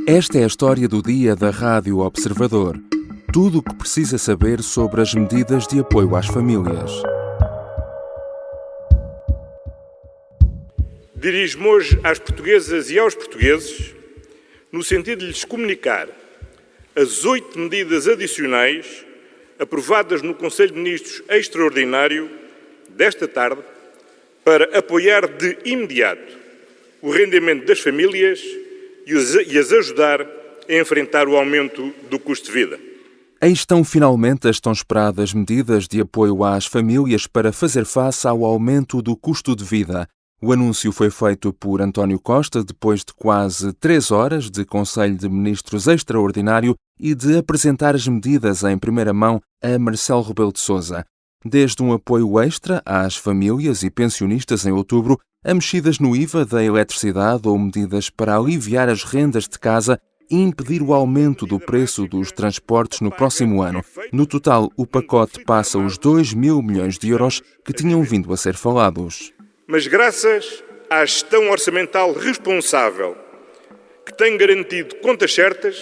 Esta é a história do dia da Rádio Observador. Tudo o que precisa saber sobre as medidas de apoio às famílias. Dirijo-me hoje às portuguesas e aos portugueses no sentido de lhes comunicar as 8 medidas adicionais aprovadas no Conselho de Ministros Extraordinário desta tarde para apoiar de imediato o rendimento das famílias e as ajudar a enfrentar o aumento do custo de vida. Aí estão finalmente as tão esperadas medidas de apoio às famílias para fazer face ao aumento do custo de vida. O anúncio foi feito por António Costa depois de quase 3 horas de Conselho de Ministros Extraordinário e de apresentar as medidas em primeira mão a Marcelo Rebelo de Sousa. Desde um apoio extra às famílias e pensionistas em outubro, a mexidas no IVA da eletricidade ou medidas para aliviar as rendas de casa e impedir o aumento do preço dos transportes no próximo ano. No total, o pacote passa os 2 mil milhões de euros que tinham vindo a ser falados. Mas graças à gestão orçamental responsável, que tem garantido contas certas,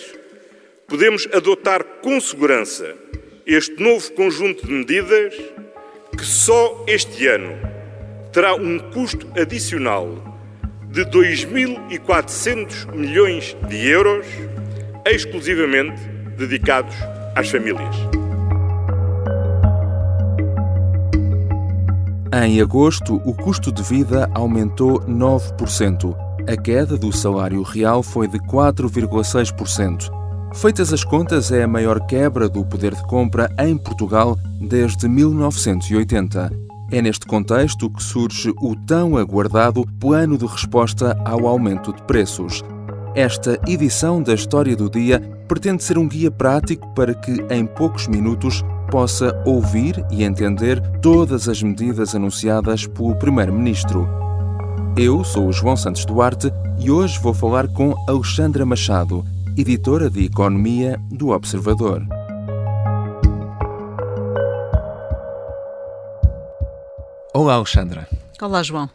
podemos adotar com segurança este novo conjunto de medidas que só este ano terá um custo adicional de 2.400 milhões de euros, exclusivamente dedicados às famílias. Em agosto, o custo de vida aumentou 9%. A queda do salário real foi de 4,6%. Feitas as contas, é a maior quebra do poder de compra em Portugal desde 1980. É neste contexto que surge o tão aguardado Plano de Resposta ao Aumento de Preços. Esta edição da História do Dia pretende ser um guia prático para que, em poucos minutos, possa ouvir e entender todas as medidas anunciadas pelo Primeiro-Ministro. Eu sou o João Santos Duarte e hoje vou falar com Alexandra Machado, editora de Economia do Observador. Olá, Alexandra. Olá, João.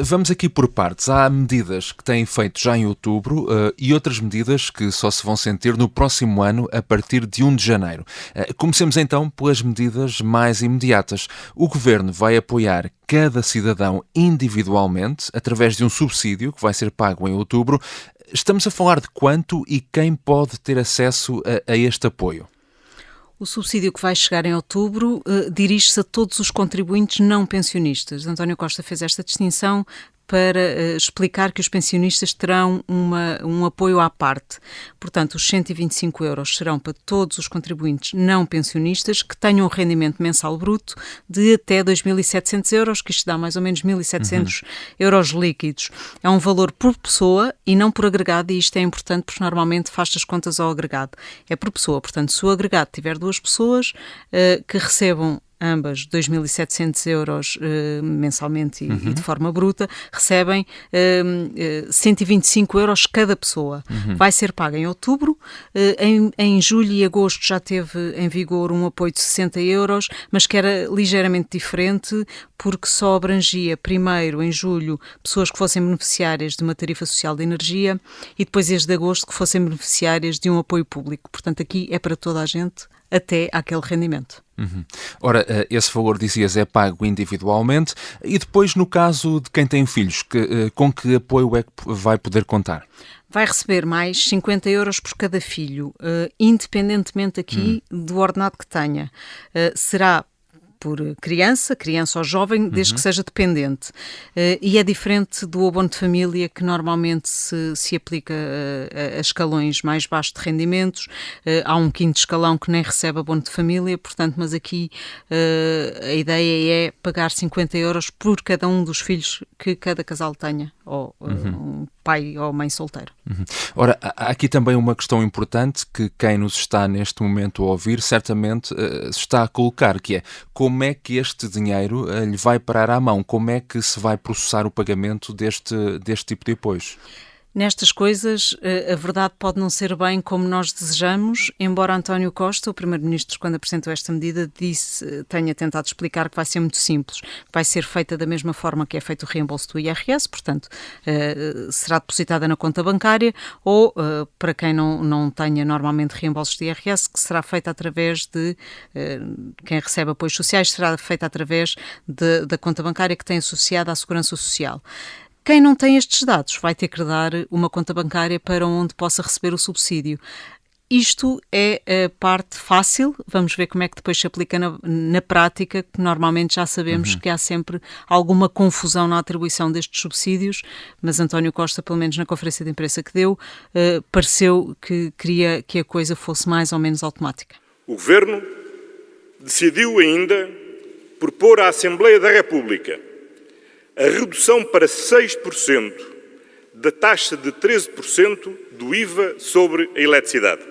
Vamos aqui por partes. Há medidas que têm feito já em outubro e outras medidas que só se vão sentir no próximo ano a partir de 1 de janeiro. Comecemos então pelas medidas mais imediatas. O Governo vai apoiar cada cidadão individualmente através de um subsídio que vai ser pago em outubro. Estamos a falar de quanto e quem pode ter acesso a este apoio? O subsídio que vai chegar em outubro dirige-se a todos os contribuintes não pensionistas. António Costa fez esta distinção para explicar que os pensionistas terão um apoio à parte. Portanto, os 125 euros serão para todos os contribuintes não pensionistas que tenham um rendimento mensal bruto de até 2.700 euros, que isto dá mais ou menos 1.700 euros líquidos. É um valor por pessoa e não por agregado, e isto é importante porque normalmente faz as contas ao agregado. É por pessoa, portanto, se o agregado tiver 2 pessoas que recebam ambas 2.700 euros mensalmente e de forma bruta, recebem 125 euros cada pessoa. Vai ser pago em outubro. Em julho e agosto já teve em vigor um apoio de 60 euros, mas que era ligeiramente diferente, porque só abrangia primeiro, em julho, pessoas que fossem beneficiárias de uma tarifa social de energia e depois, desde agosto, que fossem beneficiárias de um apoio público. Portanto, aqui é para toda a gente, até àquele rendimento. Ora, esse valor, dizias, é pago individualmente e depois, no caso de quem tem filhos, com que apoio é que vai poder contar? Vai receber mais 50 euros por cada filho, independentemente aqui do ordenado que tenha. Será por criança ou jovem, desde que seja dependente. E é diferente do abono de família, que normalmente se aplica a escalões mais baixos de rendimentos. Há um 5º escalão que nem recebe abono de família, portanto, mas aqui a ideia é pagar 50 euros por cada um dos filhos que cada casal tenha, ou um pai ou mãe solteiro. Ora, há aqui também uma questão importante que quem nos está neste momento a ouvir certamente se está a colocar, que é como é que este dinheiro lhe vai parar à mão? Como é que se vai processar o pagamento deste tipo de apoios? Nestas coisas, a verdade pode não ser bem como nós desejamos, embora António Costa, o Primeiro-Ministro, quando apresentou esta medida, tenha tentado explicar que vai ser muito simples, vai ser feita da mesma forma que é feito o reembolso do IRS, portanto, será depositada na conta bancária, ou, para quem não tenha normalmente reembolsos de IRS, que será feita através de, quem recebe apoios sociais, será feita através da conta bancária que tem associada à Segurança Social. Quem não tem estes dados vai ter que dar uma conta bancária para onde possa receber o subsídio. Isto é a parte fácil, vamos ver como é que depois se aplica na prática, que normalmente já sabemos que há sempre alguma confusão na atribuição destes subsídios, mas António Costa, pelo menos na conferência de imprensa que deu, pareceu que queria que a coisa fosse mais ou menos automática. O Governo decidiu ainda propor à Assembleia da República a redução para 6% da taxa de 13% do IVA sobre a eletricidade.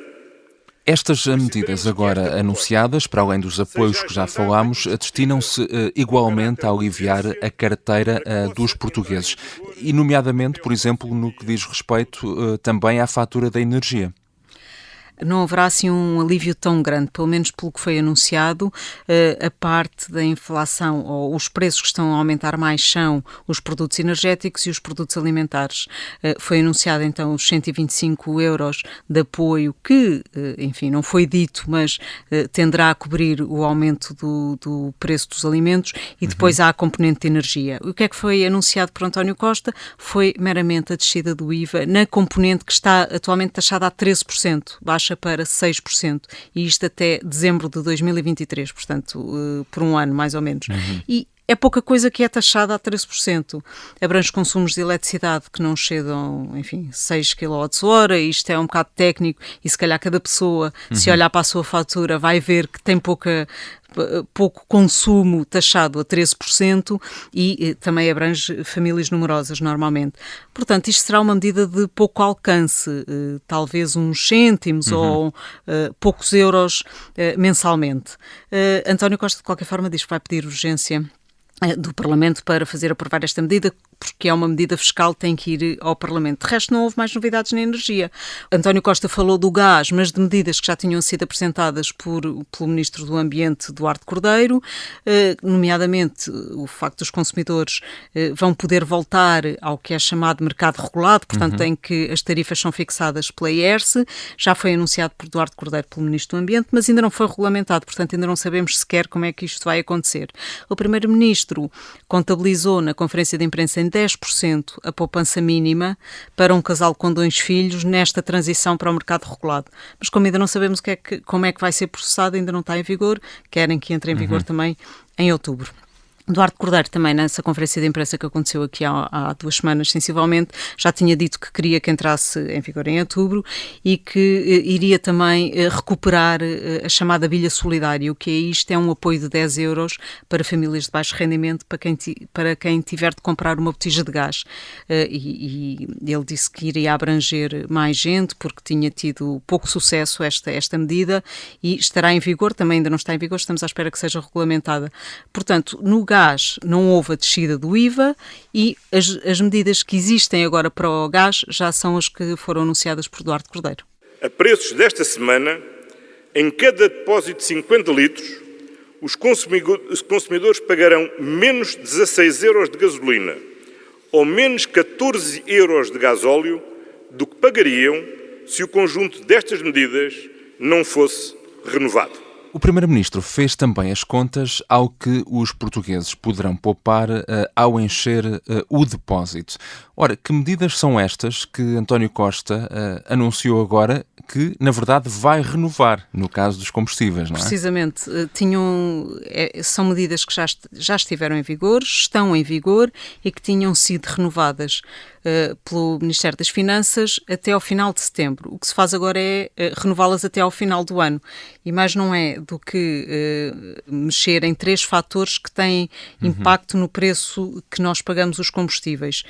Estas medidas agora anunciadas, para além dos apoios que já falámos, destinam-se igualmente a aliviar a carteira dos portugueses, e nomeadamente, por exemplo, no que diz respeito também à fatura da energia. Não haverá assim um alívio tão grande, pelo menos pelo que foi anunciado. A parte da inflação, ou os preços que estão a aumentar mais são os produtos energéticos e os produtos alimentares. Foi anunciado então os 125 euros de apoio que, enfim, não foi dito, mas tenderá a cobrir o aumento do preço dos alimentos, e depois há a componente de energia. O que é que foi anunciado por António Costa? Foi meramente a descida do IVA na componente que está atualmente taxada a 13%, baixa para 6%, e isto até dezembro de 2023, portanto, por um ano mais ou menos. E é pouca coisa que é taxada a 13%. Abrange consumos de eletricidade que não chegam, enfim, 6 kWh, isto é um bocado técnico, e se calhar cada pessoa, se olhar para a sua fatura, vai ver que tem pouco consumo taxado a 13%, e também abrange famílias numerosas normalmente. Portanto, isto será uma medida de pouco alcance, talvez uns cêntimos ou poucos euros mensalmente. António Costa, de qualquer forma, diz que vai pedir urgência do Parlamento para fazer aprovar esta medida, porque é uma medida fiscal, tem que ir ao Parlamento. De resto, não houve mais novidades na energia. António Costa falou do gás, mas de medidas que já tinham sido apresentadas pelo Ministro do Ambiente, Duarte Cordeiro, nomeadamente o facto dos consumidores vão poder voltar ao que é chamado mercado regulado, portanto, em que as tarifas são fixadas pela IERSE. Já foi anunciado por Duarte Cordeiro, pelo Ministro do Ambiente, mas ainda não foi regulamentado, portanto, ainda não sabemos sequer como é que isto vai acontecer. O Primeiro-Ministro contabilizou na conferência de imprensa em 10% a poupança mínima para um casal com 2 filhos nesta transição para o mercado regulado. Mas como ainda não sabemos como é que vai ser processado, ainda não está em vigor, querem que entre em vigor também em outubro. Duarte Cordeiro também, nessa conferência de imprensa que aconteceu aqui há 2 semanas, sensivelmente, já tinha dito que queria que entrasse em vigor em outubro e que iria também recuperar a chamada bilha solidária. O que é isto? É um apoio de 10 euros para famílias de baixo rendimento, para quem tiver de comprar uma botija de gás. E ele disse que iria abranger mais gente, porque tinha tido pouco sucesso esta medida, e estará em vigor, também ainda não está em vigor, estamos à espera que seja regulamentada. Portanto, no gás não houve a descida do IVA, e as medidas que existem agora para o gás já são as que foram anunciadas por Duarte Cordeiro. A preços desta semana, em cada depósito de 50 litros, os consumidores pagarão menos 16 euros de gasolina ou menos 14 euros de gasóleo do que pagariam se o conjunto destas medidas não fosse renovado. O Primeiro-Ministro fez também as contas ao que os portugueses poderão poupar ao encher o depósito. Ora, que medidas são estas que António Costa anunciou agora que, na verdade, vai renovar no caso dos combustíveis, não é? Precisamente. São medidas que já estiveram em vigor, estão em vigor e que tinham sido renovadas pelo Ministério das Finanças até ao final de setembro. O que se faz agora é renová-las até ao final do ano. E mais não é mexer em 3 fatores que têm impacto no preço que nós pagamos os combustíveis.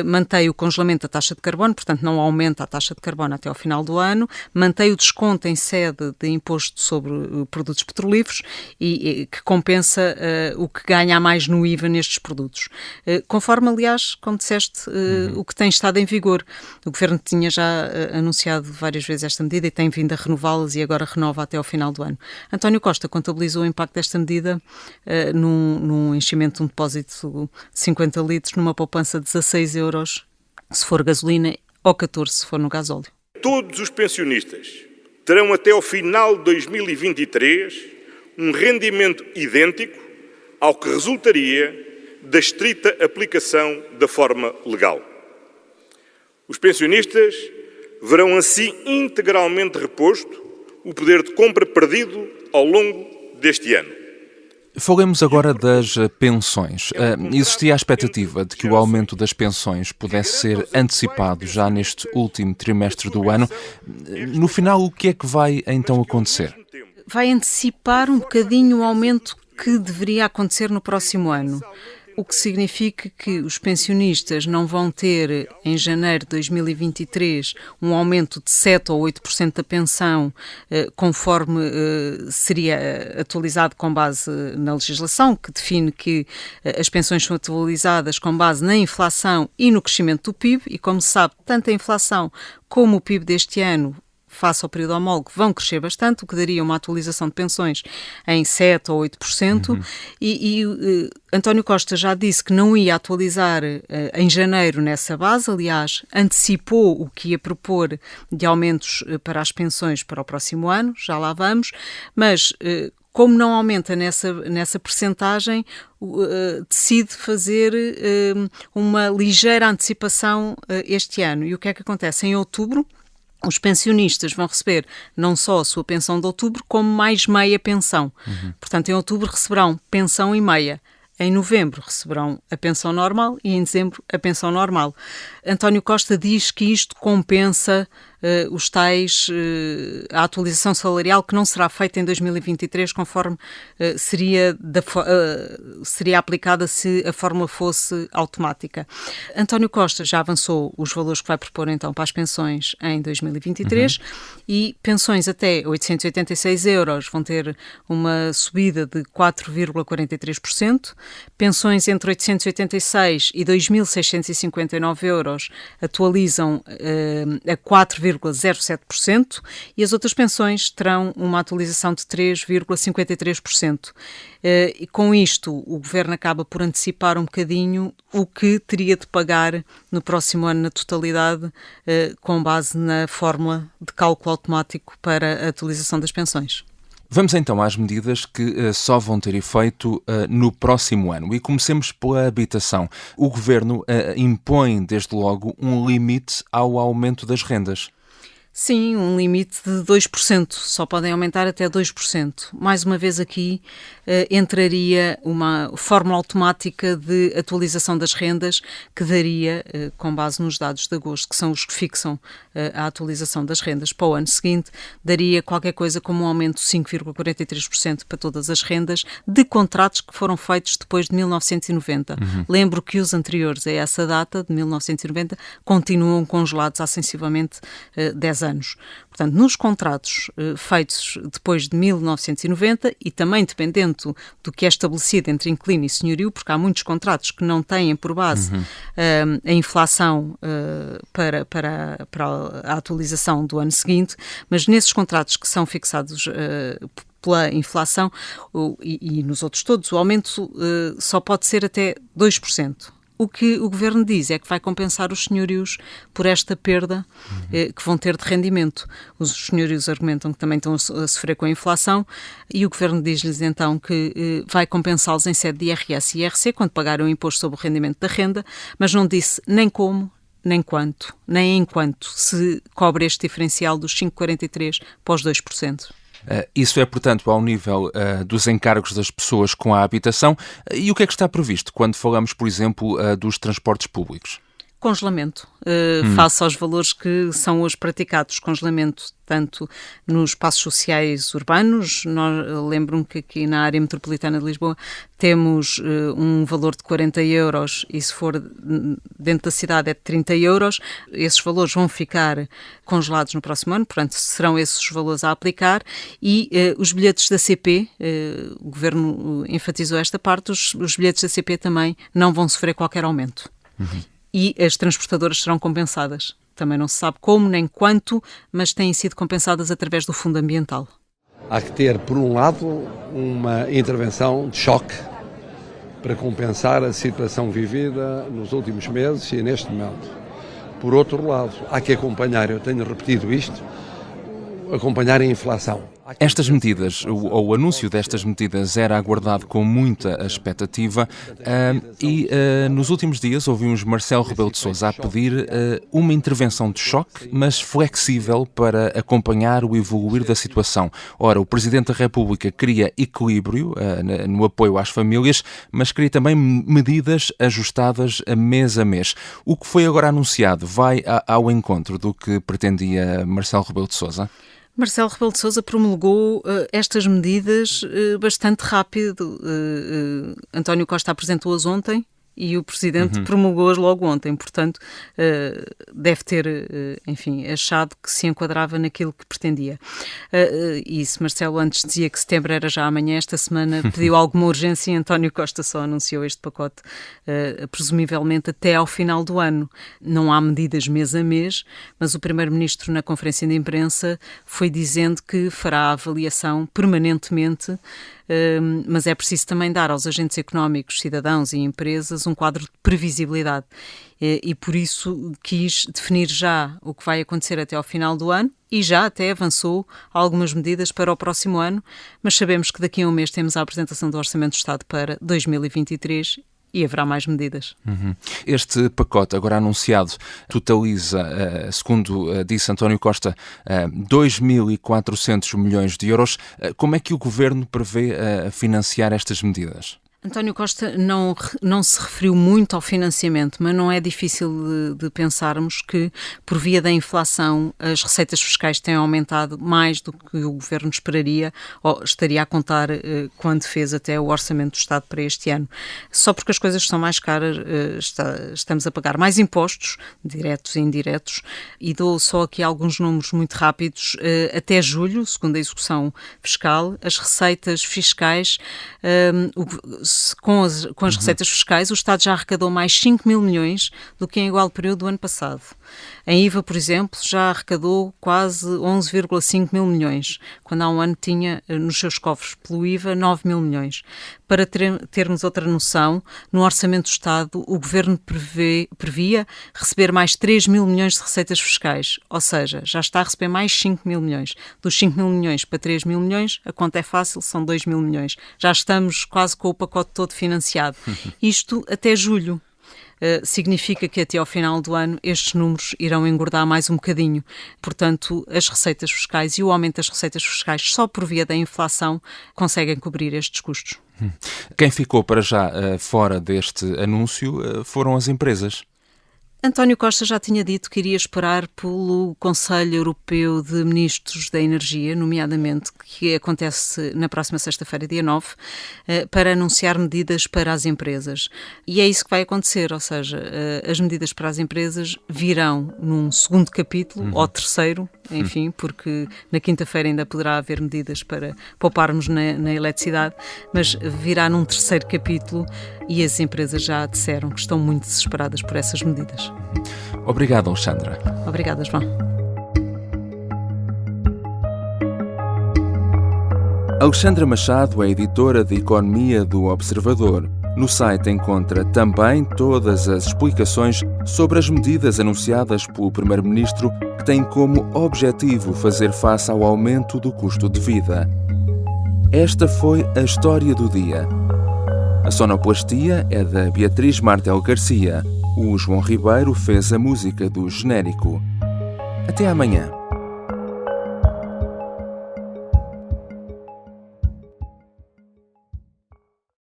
Mantém o congelamento da taxa de carbono, portanto não aumenta a taxa de carbono até ao final do ano, mantém o desconto em sede de imposto sobre produtos petrolíferos e que compensa o que ganha a mais no IVA nestes produtos. Conforme, aliás, como disseste, o que tem estado em vigor. O Governo tinha já anunciado várias vezes esta medida e tem vindo a renová-las e agora renova até ao final do ano. António Costa contabilizou o impacto desta medida num enchimento de um depósito de 50 litros numa poupança de 16 euros se for gasolina ou 14 se for no gasóleo. Todos os pensionistas terão até ao final de 2023 um rendimento idêntico ao que resultaria da estrita aplicação da forma legal. Os pensionistas verão assim integralmente reposto o poder de compra perdido ao longo deste ano. Falemos agora das pensões. Existia a expectativa de que o aumento das pensões pudesse ser antecipado já neste último trimestre do ano. No final, o que é que vai então acontecer? Vai antecipar um bocadinho o aumento que deveria acontecer no próximo ano. O que significa que os pensionistas não vão ter, em janeiro de 2023, um aumento de 7% ou 8% da pensão, conforme seria atualizado com base na legislação, que define que as pensões são atualizadas com base na inflação e no crescimento do PIB, e como se sabe, tanto a inflação como o PIB deste ano, face ao período homólogo, vão crescer bastante, o que daria uma atualização de pensões em 7% ou 8%, António Costa já disse que não ia atualizar em janeiro nessa base, aliás, antecipou o que ia propor de aumentos para as pensões para o próximo ano, já lá vamos, mas como não aumenta nessa percentagem, decide fazer uma ligeira antecipação este ano. E o que é que acontece? Em outubro, os pensionistas vão receber não só a sua pensão de outubro, como mais meia pensão. Portanto, em outubro receberão pensão e meia. Em novembro receberão a pensão normal e em dezembro a pensão normal. António Costa diz que isto compensa os tais, a atualização salarial que não será feita em 2023 conforme seria aplicada se a fórmula fosse automática. António Costa já avançou os valores que vai propor então para as pensões em 2023 e pensões até 886 euros vão ter uma subida de 4,43%, pensões entre 886 e 2.659 euros atualizam a 4,07% e as outras pensões terão uma atualização de 3,53%. E com isto, o Governo acaba por antecipar um bocadinho o que teria de pagar no próximo ano na totalidade, com base na fórmula de cálculo automático para a atualização das pensões. Vamos então às medidas que só vão ter efeito no próximo ano. E comecemos pela habitação. O Governo impõe, desde logo, um limite ao aumento das rendas. Sim, um limite de 2%, só podem aumentar até 2%. Mais uma vez aqui entraria uma fórmula automática de atualização das rendas que daria, com base nos dados de agosto, que são os que fixam a atualização das rendas para o ano seguinte, daria qualquer coisa como um aumento de 5,43% para todas as rendas de contratos que foram feitos depois de 1990. Lembro que os anteriores a essa data, de 1990, continuam congelados há sensivelmente 10 anos. Portanto, nos contratos feitos depois de 1990 e também dependendo do que é estabelecido entre inquilino e senhorio, porque há muitos contratos que não têm por base a inflação para a atualização do ano seguinte, mas nesses contratos que são fixados pela inflação e nos outros todos, o aumento só pode ser até 2%. O que o Governo diz é que vai compensar os senhorios por esta perda que vão ter de rendimento. Os senhorios argumentam que também estão a sofrer com a inflação e o Governo diz-lhes então que vai compensá-los em sede de IRS e IRC quando pagarem o imposto sobre o rendimento da renda, mas não disse nem como, nem quanto, nem enquanto se cobre este diferencial dos 5,43% para os 2%. Isso é, portanto, ao nível dos encargos das pessoas com a habitação. E o que é que está previsto quando falamos, por exemplo, dos transportes públicos? Congelamento, face aos valores que são hoje praticados. Congelamento tanto nos espaços sociais urbanos, lembro-me que aqui na área metropolitana de Lisboa temos um valor de 40 euros e se for dentro da cidade é de 30 euros. Esses valores vão ficar congelados no próximo ano, portanto serão esses os valores a aplicar e os bilhetes da CP, o Governo enfatizou esta parte, os bilhetes da CP também não vão sofrer qualquer aumento. E as transportadoras serão compensadas. Também não se sabe como nem quanto, mas têm sido compensadas através do Fundo Ambiental. Há que ter, por um lado, uma intervenção de choque para compensar a situação vivida nos últimos meses e neste momento. Por outro lado, há que acompanhar, eu tenho repetido isto, acompanhar a inflação. Estas medidas, ou o anúncio destas medidas era aguardado com muita expectativa e nos últimos dias ouvimos Marcelo Rebelo de Sousa a pedir uma intervenção de choque, mas flexível para acompanhar o evoluir da situação. Ora, o Presidente da República queria equilíbrio no apoio às famílias, mas queria também medidas ajustadas mês a mês. O que foi agora anunciado vai ao encontro do que pretendia Marcelo Rebelo de Sousa? Marcelo Rebelo de Sousa promulgou estas medidas bastante rápido. António Costa apresentou-as ontem e o Presidente promulgou-as logo ontem. Portanto, deve ter, enfim, achado que se enquadrava naquilo que pretendia. E se Marcelo antes dizia que setembro era já amanhã, esta semana pediu alguma urgência e António Costa só anunciou este pacote, presumivelmente até ao final do ano. Não há medidas mês a mês, mas o Primeiro-Ministro na conferência de imprensa foi dizendo que fará a avaliação permanentemente, mas é preciso também dar aos agentes económicos, cidadãos e empresas um quadro de previsibilidade e por isso quis definir já o que vai acontecer até ao final do ano e já até avançou algumas medidas para o próximo ano, mas sabemos que daqui a um mês temos a apresentação do Orçamento do Estado para 2023 e haverá mais medidas. Este pacote agora anunciado totaliza, segundo disse António Costa, 2.400 milhões de euros. Como é que o Governo prevê financiar estas medidas? António Costa não se referiu muito ao financiamento, mas não é difícil de pensarmos que, por via da inflação, as receitas fiscais têm aumentado mais do que o Governo esperaria ou estaria a contar quando fez até o Orçamento do Estado para este ano. Só porque as coisas são mais caras, estamos a pagar mais impostos, diretos e indiretos, e dou só aqui alguns números muito rápidos. Até julho, segundo a execução fiscal, as receitas fiscais, com as receitas fiscais, o Estado já arrecadou mais 5 mil milhões do que em igual período do ano passado. Em IVA, por exemplo, já arrecadou quase 11,5 mil milhões, quando há um ano tinha nos seus cofres pelo IVA 9 mil milhões. Para termos outra noção, no Orçamento do Estado o Governo previa receber mais 3 mil milhões de receitas fiscais, ou seja, já está a receber mais 5 mil milhões. Dos 5 mil milhões para 3 mil milhões, a conta é fácil, são 2 mil milhões. Já estamos quase com o pacote todo financiado. Isto até julho. Significa que até ao final do ano estes números irão engordar mais um bocadinho. Portanto, as receitas fiscais e o aumento das receitas fiscais só por via da inflação conseguem cobrir estes custos. Quem ficou para já fora deste anúncio foram as empresas. António Costa já tinha dito que iria esperar pelo Conselho Europeu de Ministros da Energia, nomeadamente, que acontece na próxima sexta-feira, dia 9, para anunciar medidas para as empresas. E é isso que vai acontecer, ou seja, as medidas para as empresas virão num segundo capítulo, ou terceiro, enfim, porque na quinta-feira ainda poderá haver medidas para pouparmos na eletricidade, mas virá num terceiro capítulo e as empresas já disseram que estão muito desesperadas por essas medidas. Obrigado, Alexandra. Obrigada, João. Alexandra Machado é editora de Economia do Observador. No site encontra também todas as explicações sobre as medidas anunciadas pelo Primeiro-Ministro que têm como objetivo fazer face ao aumento do custo de vida. Esta foi a história do dia. A sonoplastia é da Beatriz Martel Garcia. O João Ribeiro fez a música do genérico. Até amanhã.